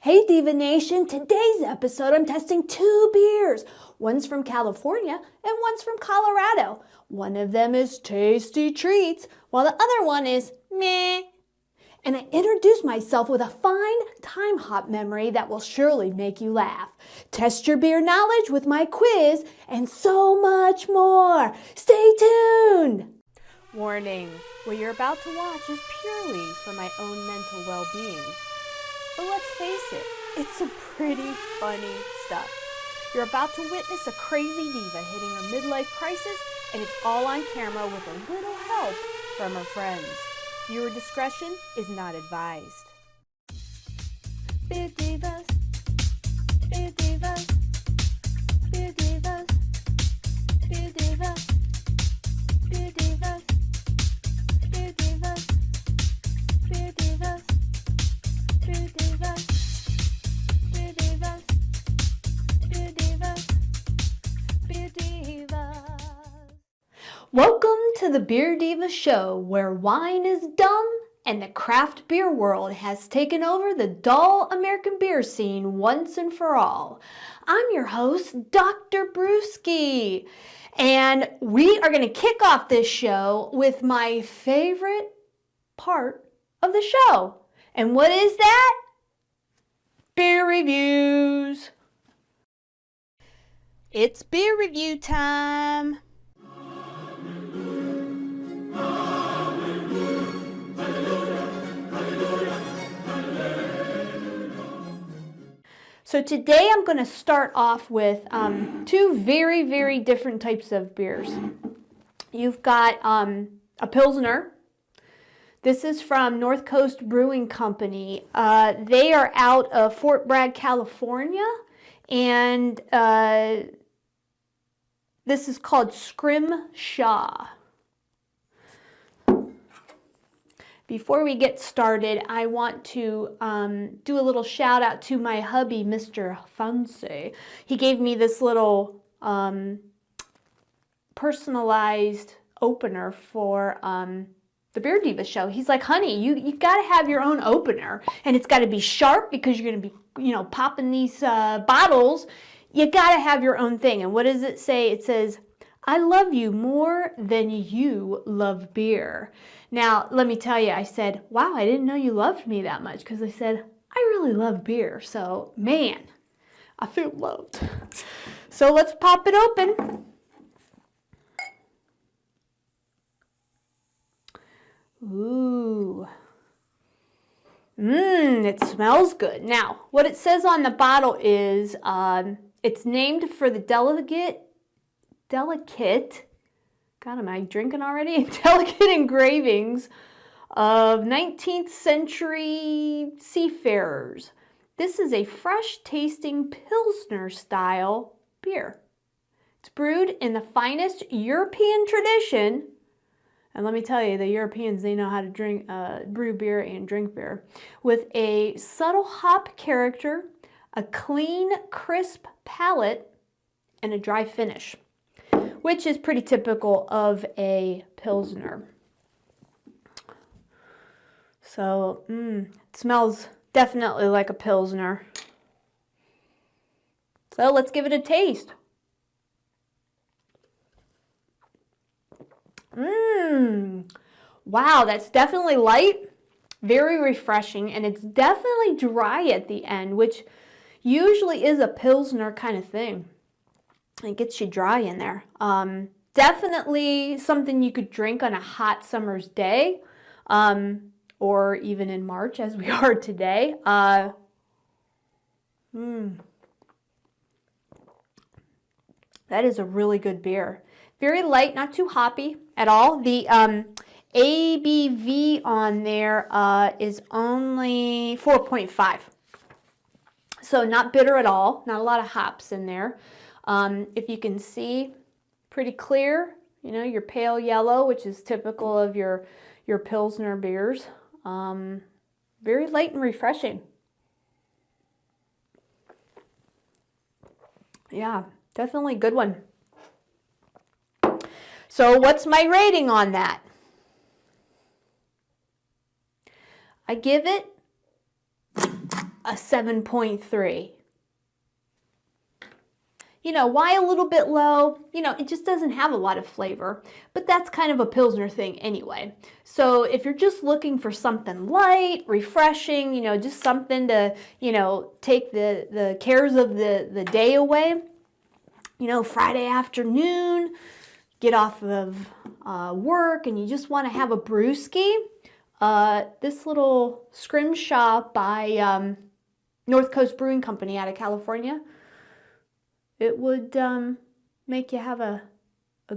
Hey Diva Nation, today's episode I'm testing two beers. One's from California and one's from Colorado. One of them is Tasty Treats, while the other one is meh. And I introduce myself with a fine Timehop memory that will surely make you laugh. Test your beer knowledge with my quiz and so much more. Stay tuned! Warning, what you're about to watch is purely for my own mental well-being. But let's face it, it's some pretty funny stuff. You're about to witness a crazy diva hitting her midlife crisis, and it's all on camera with a little help from her friends. Viewer discretion is not advised. Beer Divas, Beer Divas, Beer Divas, Beer Divas, Beer Divas, Beer Divas, Beer Divas, Beer Divas, Beer Divas, Beer Divas, Beer Divas. Welcome to the Beer Divas show, where wine is dumb and the craft beer world has taken over the dull American beer scene once and for all. I'm your host, Dr. Brewski, and we are going to kick off this show with my favorite part of the show. And what is that? Beer reviews. It's beer review time. So today I'm going to start off with two very, very different types of beers. You've got a Pilsner. This is from North Coast Brewing Company. They are out of Fort Bragg, California, and this is called Scrimshaw. Before we get started, I want to do a little shout out to my hubby, Mr. Fancy. He gave me this little personalized opener for the Beer Divas show. He's like, honey, you got to have your own opener, and it's got to be sharp because you're going to be, popping these bottles. You got to have your own thing. And what does it say? It says, I love you more than you love beer. Now, let me tell you, I said, wow, I didn't know you loved me that much, because I said, I really love beer. So, man, I feel loved. So let's pop it open. Ooh. It smells good. Now, what it says on the bottle is it's named for the delicate, God, am I drinking already? Delicate engravings of 19th century seafarers. This is a fresh tasting Pilsner style beer. It's brewed in the finest European tradition. And let me tell you, the Europeans, they know how to brew beer and drink beer. With a subtle hop character, a clean, crisp palate, and a dry finish, which is pretty typical of a Pilsner. So, it smells definitely like a Pilsner. So let's give it a taste. Wow, that's definitely light, very refreshing, and it's definitely dry at the end, which usually is a Pilsner kind of thing. It gets you dry in there. Definitely something you could drink on a hot summer's day, or even in March as we are today. That is a really good beer. Very light, not too hoppy at all. The ABV on there is only 4.5. So not bitter at all, not a lot of hops in there. If you can see, pretty clear, your pale yellow, which is typical of your Pilsner beers. Very light and refreshing. Yeah, definitely a good one. So what's my rating on that? I give it a 7.3. You know, why a little bit low? You know, it just doesn't have a lot of flavor, but that's kind of a Pilsner thing anyway. So if you're just looking for something light, refreshing, you know, just something to, you know, take the cares of the day away, you know, Friday afternoon, get off of work and you just want to have a brewski, this little scrimshaw by North Coast Brewing Company out of California, it would make you have a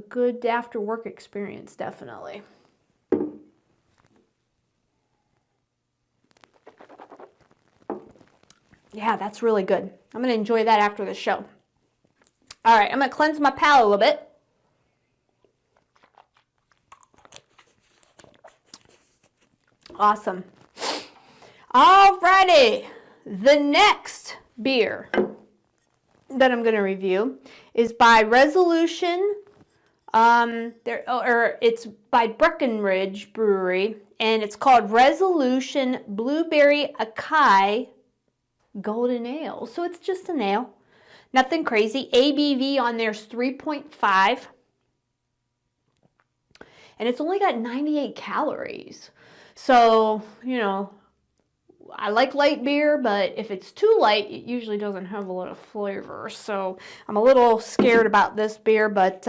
good after work experience, definitely. Yeah, that's really good. I'm going to enjoy that after the show. All right, I'm going to cleanse my palate a little bit. Awesome. All righty, the next beer that I'm going to review is by Resolution. It's by Breckenridge Brewery, and it's called Resolution Blueberry Acai Golden Ale. So it's just an ale, nothing crazy. ABV on there's 3.5, and it's only got 98 calories. So, you know, I like light beer, but if it's too light, it usually doesn't have a lot of flavor. So I'm a little scared about this beer, but,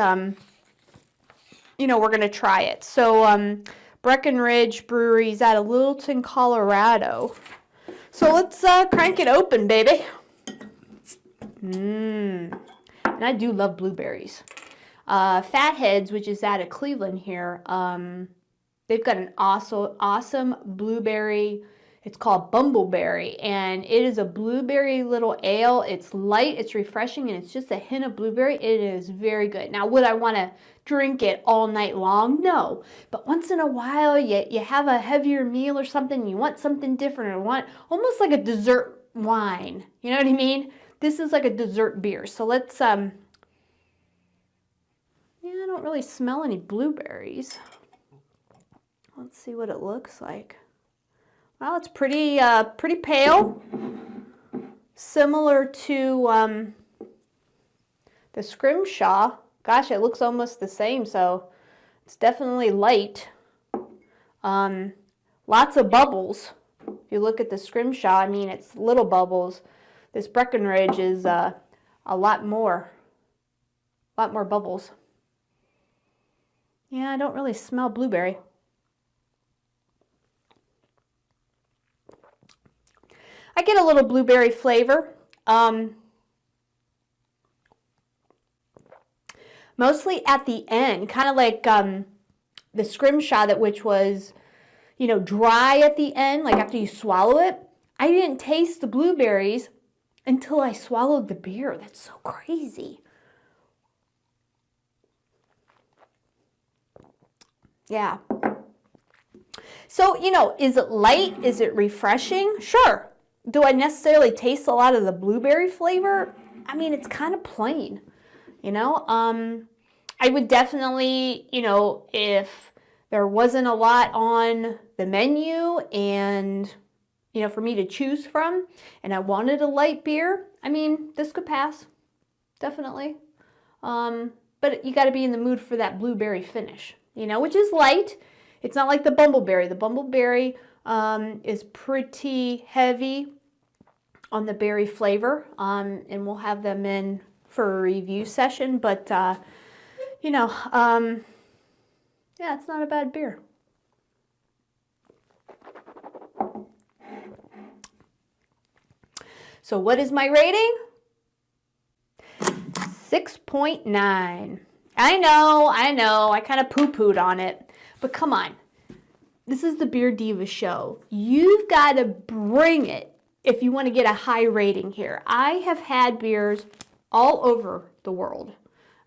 you know, we're going to try it. So Breckenridge Brewery is out of Littleton, Colorado. So let's crank it open, baby. And I do love blueberries. Fatheads, which is out of Cleveland here, they've got an awesome blueberry. It's called Bumbleberry, and it is a blueberry little ale. It's light, it's refreshing, and it's just a hint of blueberry. It is very good. Now, would I want to drink it all night long? No. But once in a while, you have a heavier meal or something, you want something different, or want almost like a dessert wine. You know what I mean? This is like a dessert beer. So let's, yeah, I don't really smell any blueberries. Let's see what it looks like. Well, it's pretty pale, similar to the scrimshaw. Gosh, it looks almost the same, so it's definitely light. Lots of bubbles. If you look at the scrimshaw, I mean, it's little bubbles. This Breckenridge is a lot more bubbles. Yeah, I don't really smell blueberry. I get a little blueberry flavor, mostly at the end, kind of like the scrimshaw, which was, you know, dry at the end, like after you swallow it. I didn't taste the blueberries until I swallowed the beer. That's so crazy. Yeah. So, you know, is it light? Is it refreshing? Sure. Do I necessarily taste a lot of the blueberry flavor? I mean, it's kind of plain, you know. I would definitely, you know, if there wasn't a lot on the menu and, you know, for me to choose from, and I wanted a light beer, I mean, this could pass, definitely. But you got to be in the mood for that blueberry finish, you know, which is light. It's not like the bumbleberry. The bumbleberry is pretty heavy on the berry flavor, and we'll have them in for a review session, but you know, yeah, it's not a bad beer. So what is my rating? 6.9. I know, I kind of poo-pooed on it, but come on. This is the Beer Divas show. You've got to bring it if you want to get a high rating here. I have had beers all over the world.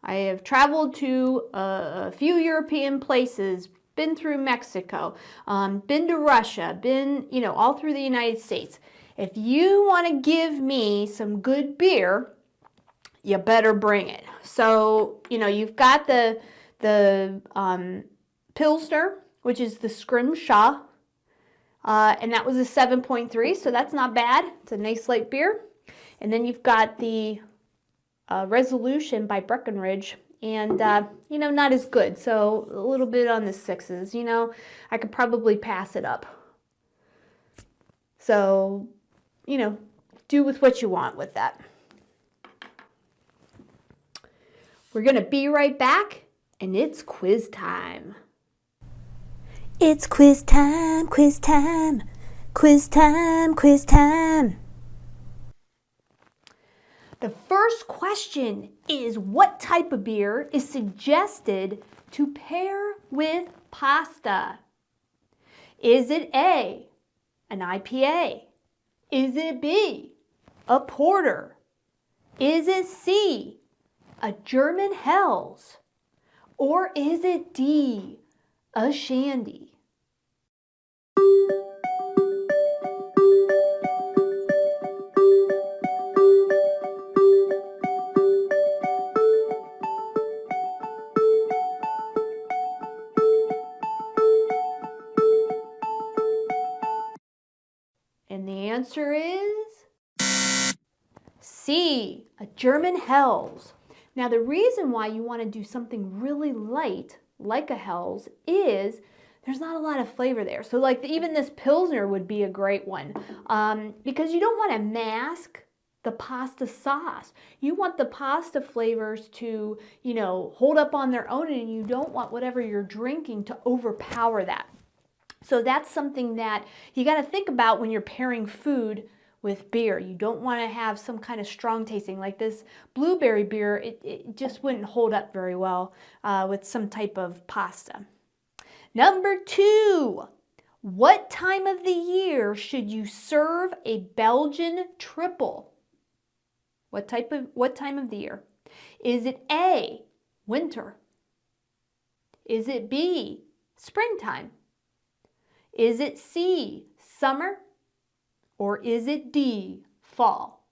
I have traveled to a few European places, been through Mexico, been to Russia, been, you know, all through the United States. If you want to give me some good beer, you better bring it. So, you know, you've got the Pilsner, which is the scrimshaw. And that was a 7.3, so that's not bad. It's a nice light beer. And then you've got the Resolution by Breckenridge, and you know, not as good, so a little bit on the 6s. You know, I could probably pass it up. So, you know, do with what you want with that. We're gonna be right back, and it's quiz time. It's quiz time, quiz time, quiz time, quiz time. The first question is, what type of beer is suggested to pair with pasta? Is it A, an IPA? Is it B, a porter? Is it C, a German Helles? Or is it D, a shandy? And the answer is C, a German Helles. Now the reason why you want to do something really light, like a Helles, is there's not a lot of flavor there. So like even this Pilsner would be a great one, because you don't want to mask the pasta sauce. You want the pasta flavors to, you know, hold up on their own, and you don't want whatever you're drinking to overpower that. So that's something that you got to think about when you're pairing food with beer. You don't want to have some kind of strong tasting, like this blueberry beer. It just wouldn't hold up very well with some type of pasta. Number 2, what time of the year should you serve a Belgian triple? What time of the year? Is it A, winter? Is it B, springtime? Is it C, summer? Or is it D, fall?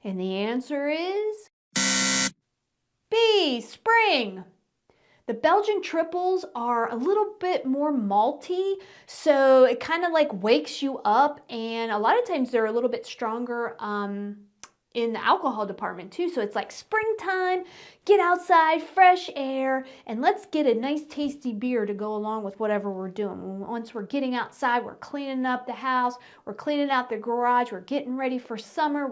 And the answer is B, spring. The Belgian triples are a little bit more malty, so it kind of like wakes you up, and a lot of times they're a little bit stronger in the alcohol department too. So it's like springtime, get outside, fresh air, and let's get a nice tasty beer to go along with whatever we're doing. Once we're getting outside, we're cleaning up the house, we're cleaning out the garage, we're getting ready for summer,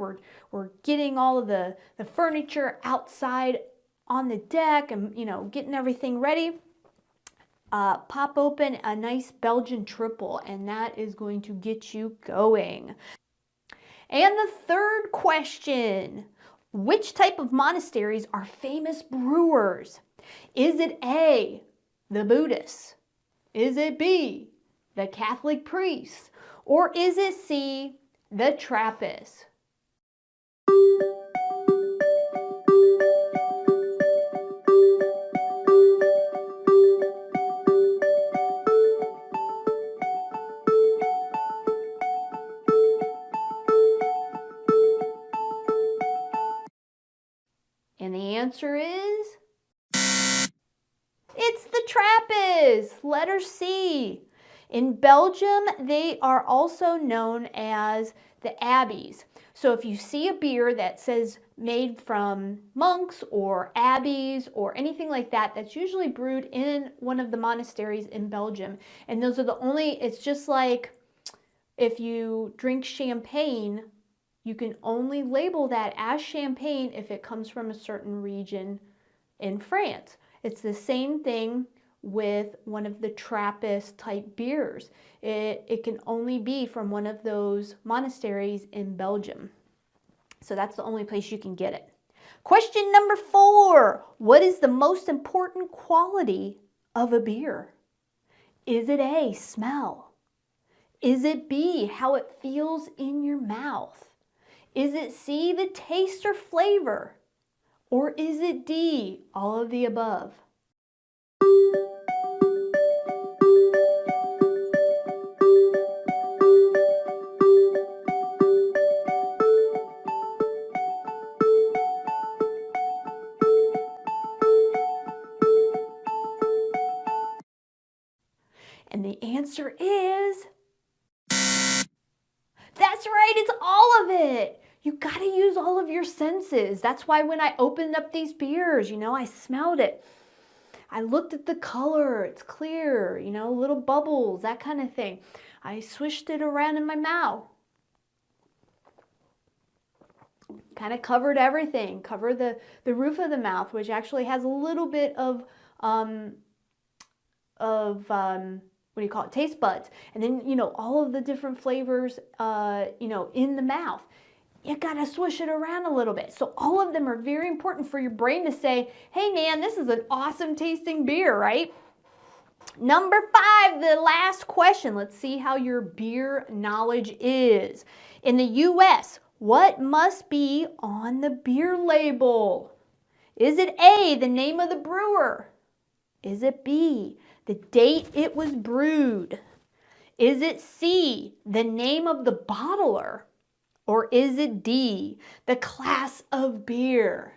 we're getting all of the furniture outside on the deck, and you know, getting everything ready. Pop open a nice Belgian triple, and that is going to get you going. And the third question, which type of monasteries are famous brewers? Is it A, the Buddhists? Is it B, the Catholic priests? Or is it C, the Trappists? And the answer is, it's the Trappists, letter C. In Belgium, they are also known as the abbeys. So if you see a beer that says made from monks or abbeys or anything like that, that's usually brewed in one of the monasteries in Belgium. And those are the only, it's just like if you drink champagne, you can only label that as champagne if it comes from a certain region in France. It's the same thing with one of the Trappist type beers. It can only be from one of those monasteries in Belgium. So that's the only place you can get it. Question number 4. What is the most important quality of a beer? Is it A, smell? Is it B, how it feels in your mouth? Is it C, the taste or flavor? Or is it D, all of the above? right, it's all of it. You got to use all of your senses. That's why when I opened up these beers, I smelled it. I looked at the color, it's clear, little bubbles, that kind of thing. I swished it around in my mouth. Kind of covered everything, covered the roof of the mouth, which actually has a little bit of what do you call it, taste buds. And then, all of the different flavors, in the mouth. You gotta swish it around a little bit. So all of them are very important for your brain to say, hey man, this is an awesome tasting beer, right? Number 5, the last question. Let's see how your beer knowledge is. In the US, what must be on the beer label? Is it A, the name of the brewer? Is it B, the date it was brewed? Is it C, the name of the bottler? Or is it D, the class of beer?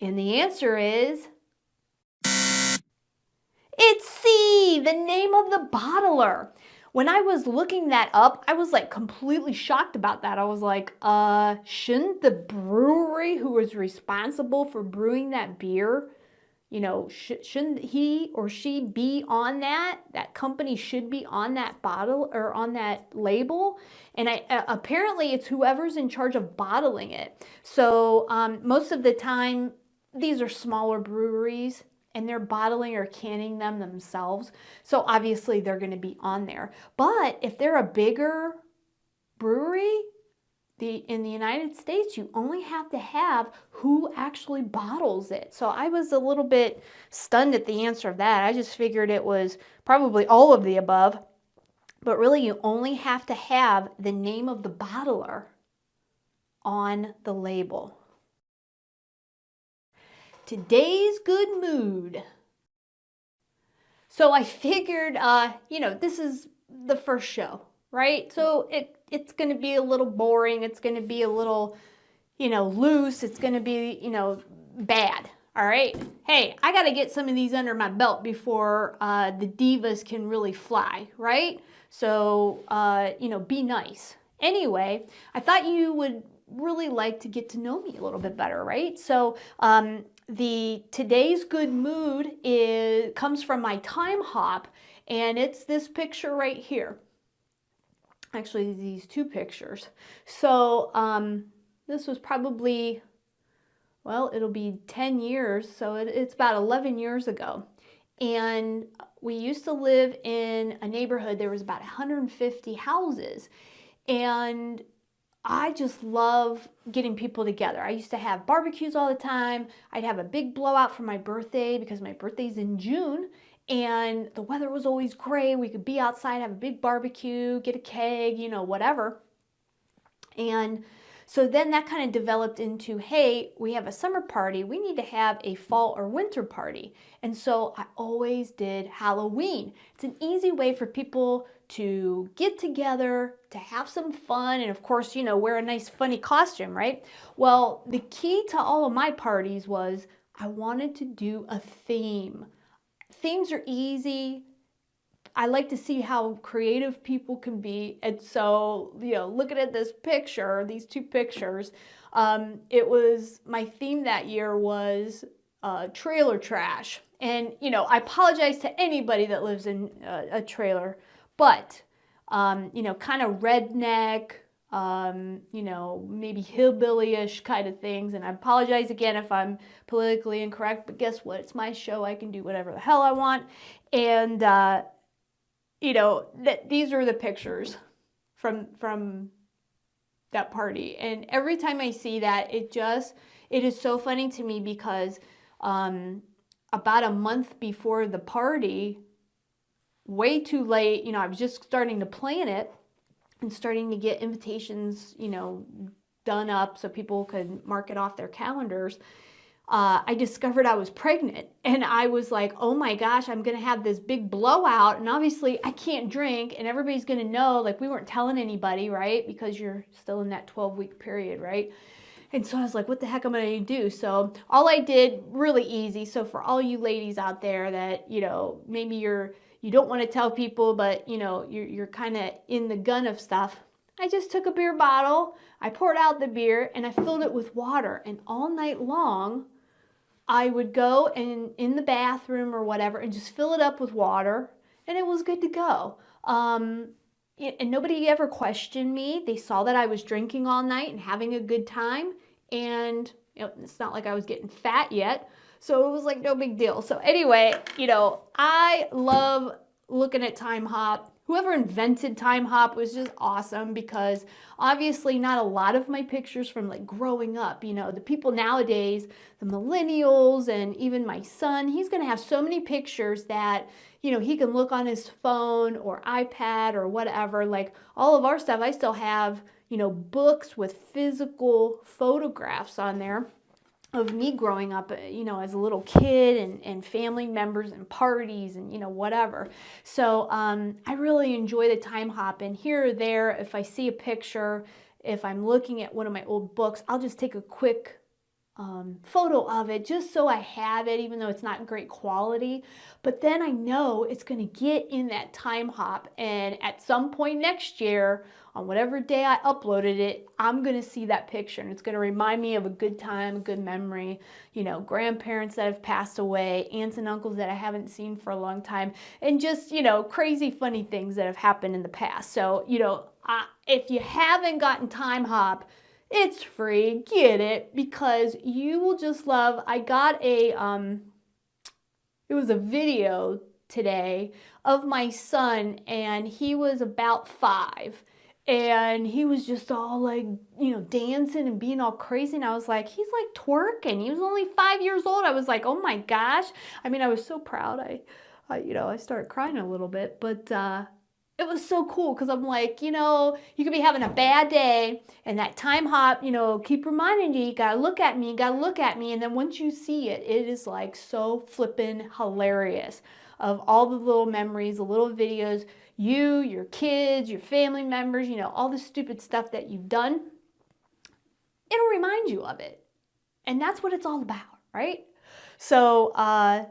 And the answer is, it's C, the name of the bottler. When I was looking that up, I was like completely shocked about that. I was like, shouldn't the brewery who was responsible for brewing that beer, shouldn't he or she be on that? That company should be on that bottle or on that label. And apparently it's whoever's in charge of bottling it. So most of the time, these are smaller breweries and they're bottling or canning them themselves. So obviously they're going to be on there. But if they're a bigger brewery, in the United States, you only have to have who actually bottles it. So I was a little bit stunned at the answer of that. I just figured it was probably all of the above. But really, you only have to have the name of the bottler on the label. Today's good mood. So I figured, this is the first show, right? So it's going to be a little boring. It's going to be a little, loose. It's going to be, bad. All right. Hey, I got to get some of these under my belt before the divas can really fly, right? So, be nice. Anyway, I thought you would really like to get to know me a little bit better, right? So, today's good mood comes from my Timehop, and it's this picture right here. Actually, these 2 pictures. So this was probably, it'll be 10 years, so it's about 11 years ago. And we used to live in a neighborhood, there was about 150 houses, and I just love getting people together. I used to have barbecues all the time. I'd have a big blowout for my birthday because my birthday's in June, and the weather was always great. We could be outside, have a big barbecue, get a keg, whatever. And so then that kind of developed into, hey, we have a summer party. We need to have a fall or winter party. And so I always did Halloween. It's an easy way for people to get together, to have some fun, and of course, wear a nice funny costume, right? Well, the key to all of my parties was I wanted to do a theme. Themes are easy. I like to see how creative people can be. And so, looking at this picture, these 2 pictures, it was, my theme that year was trailer trash. And, I apologize to anybody that lives in a trailer, but, kind of redneck, maybe hillbilly-ish kind of things. And I apologize again if I'm politically incorrect, but guess what? It's my show. I can do whatever the hell I want. And, these are the pictures from that party. And every time I see that, it is so funny to me because about a month before the party, way too late, I was just starting to plan it and starting to get invitations, done up so people could mark it off their calendars. I discovered I was pregnant, and I was like, oh my gosh, I'm going to have this big blowout, and obviously I can't drink, and everybody's going to know, like, we weren't telling anybody, right? Because you're still in that 12-week period, right? And so I was like, what the heck am I going to do? So all I did, really easy. So for all you ladies out there that, maybe you don't want to tell people, but you're kind of in the gun of stuff. I just took a beer bottle, I poured out the beer, and I filled it with water. And all night long, I would go in the bathroom or whatever and just fill it up with water, and it was good to go. And nobody ever questioned me. They saw that I was drinking all night and having a good time, and it's not like I was getting fat yet, so it was like no big deal. So anyway, I love looking at Timehop. Whoever invented Timehop was just awesome, because obviously not a lot of my pictures from like growing up, the people nowadays, the millennials, and even my son, he's going to have so many pictures that, he can look on his phone or iPad or whatever. Like all of our stuff, I still have, books with physical photographs on there of me growing up, as a little kid, and family members and parties and, whatever. So I really enjoy the Timehop, and here or there, if I see a picture, if I'm looking at one of my old books, I'll just take a quick photo of it just so I have it, even though it's not great quality. But then I know it's going to get in that Timehop, and at some point next year, on whatever day I uploaded it, I'm going to see that picture, and it's going to remind me of a good time, a good memory, grandparents that have passed away, aunts and uncles that I haven't seen for a long time, and just, crazy funny things that have happened in the past. So, if you haven't gotten Timehop, it's free. Get it, because you will just love. I got it was a video today of my son, and he was about 5. And he was just all like, dancing and being all crazy. And I was like, he's like twerking. He was only 5 years old. I was like, oh my gosh. I mean, I was so proud. I started crying a little bit, but it was so cool, because I'm like, you could be having a bad day, and that Timehop, keep reminding you gotta look at me, you gotta look at me. And then once you see it, it is like so flippin' hilarious, of all the little memories, the little videos, your kids, your family members, all the stupid stuff that you've done. It'll remind you of it. And that's what it's all about, right? So, gosh,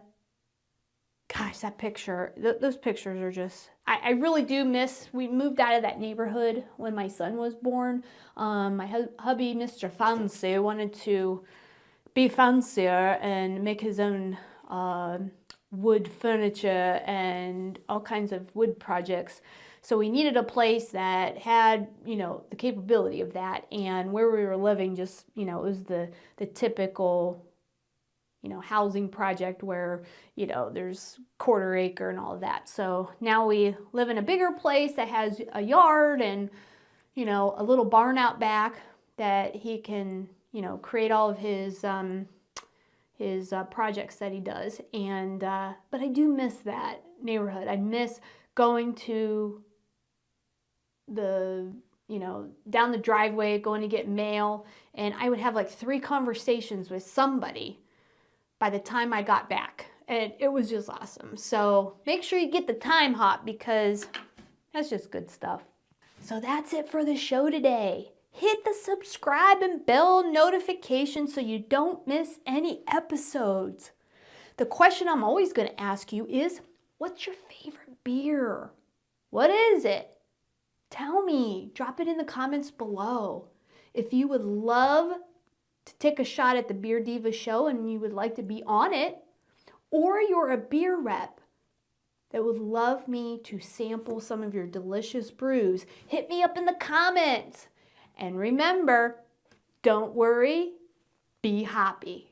that picture, those pictures are just, I really do miss, we moved out of that neighborhood when my son was born. My hubby, Mr. Fancy, wanted to be fancier and make his own wood furniture and all kinds of wood projects. So we needed a place that had, the capability of that. And where we were living just, it was the typical, housing project where, there's quarter acre and all of that. So now we live in a bigger place that has a yard and, a little barn out back that he can, create all of his projects that he does. And but I do miss that neighborhood. I miss going to the down the driveway, going to get mail, and I would have like 3 conversations with somebody by the time I got back, and it was just awesome. So make sure you get the Timehop, because that's just good stuff. So that's it for the show today. Hit the subscribe and bell notification so you don't miss any episodes. The question I'm always going to ask you is, what's your favorite beer? What is it? Tell me. Drop it in the comments below. If you would love to take a shot at the Beer Divas show and you would like to be on it, or you're a beer rep that would love me to sample some of your delicious brews, hit me up in the comments. And remember, don't worry, be happy.